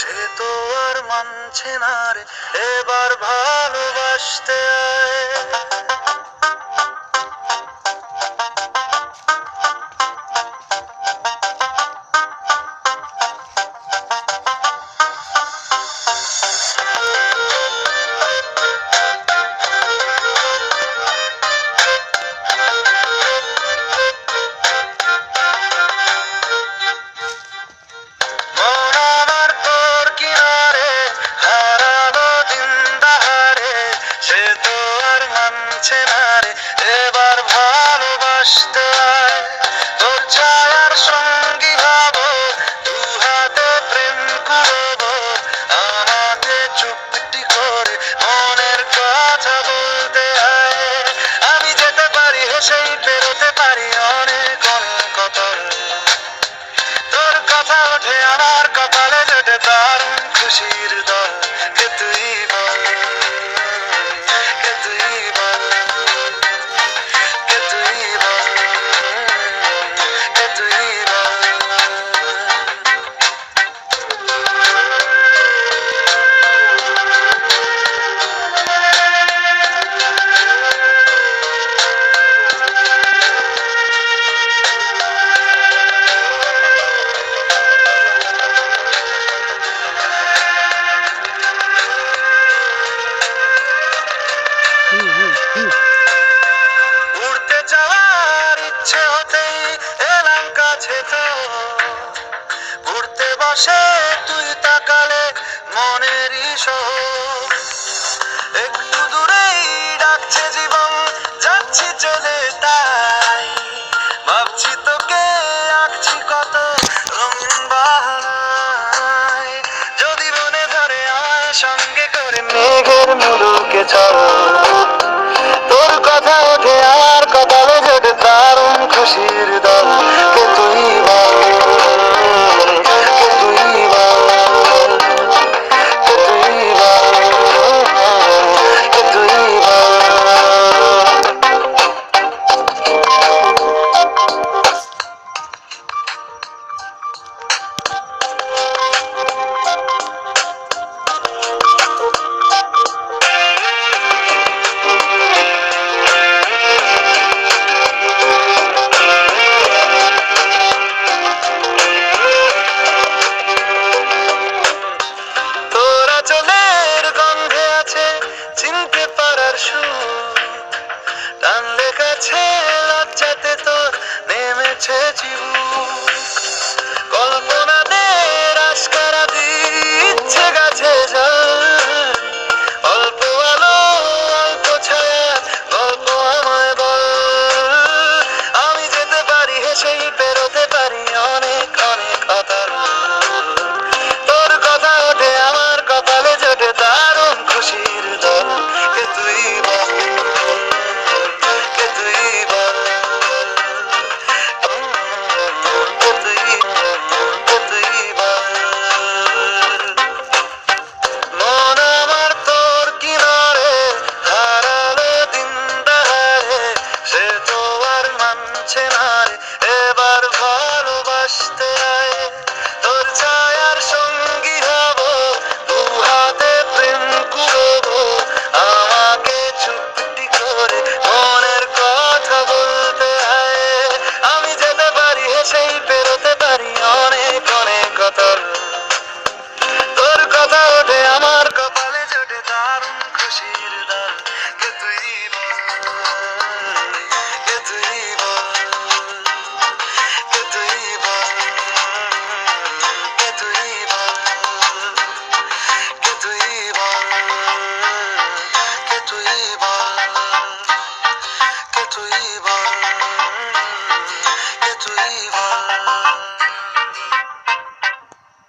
সে তো আর মানছে না রে এবার ভালোবাসতে আয়। সে তো আর মানছে না রে এবার ভালোবাসতে আয়। তোর ছায়ার সঙ্গী হব, দু হাতে প্রেম করব, আমাকে চুপটি করে মনের কথা বলতে আয়। আমি যেতে পারি হেসেই পেরোতে পারি অনেক অনেক অতল। তোর কথা ওঠে আমার কপালে জোটে দারুণ খুশির দল। কে তুই বল, কে তুই বল, কে তুই বল, কে তুই বল। উড়তে যাওয়ার ইচ্ছে হতেই এলাম কাছে তো। উড়তে বসে তুই তাকালে মনেরই শোক। একটু দূরেই ডাকছে জীবন, যাচ্ছি চলে তাই। ভাবছি তোকে আঁকছি কত রঙিন বাহানায়। যদি মনে ধরে আমায় সঙ্গে করে মেঘের মুলুকে চল। তোর কথা ওঠে আমার কপালে জোটে দারুণ খুশির দল। কে তুই বল, কে তুই বল, কে তুই বল, কে তুই বল। তোরা চলের গন্ধে আছে চিনতে পারার সুর। টানলে কাছে লজ্জাতে তোর নেমেছে চিবুক। কল্পনাদের আশকারা দিচ্ছে গাছে জল। অল্প আলো অল্প ছায়া গল্প আমায় বল। আমি যেতে পারি হেসেই পেরোতে পারি অনেক অনেক অতল। তোর কথা ওঠে আমার কপালে জোটে দারুণ খুশির দল। কে তুই বল, কে তুই বল, কে তুই, কে তুই বল। মন আমার তোর কিনারে হারালো দিন দাহারে। সে তো আর মানছে না রে এবার ভালোবাসতে আয়। তোর ছায়ার সঙ্গী হব, দু হাতে প্রেম করব, আমাকে চুপটি করে মনের কথা বলতে আয়। আমি যেতে পারি হেসেই পেরোতে পারি অনেক অনেক অতল। তোর কথা ওঠে আমার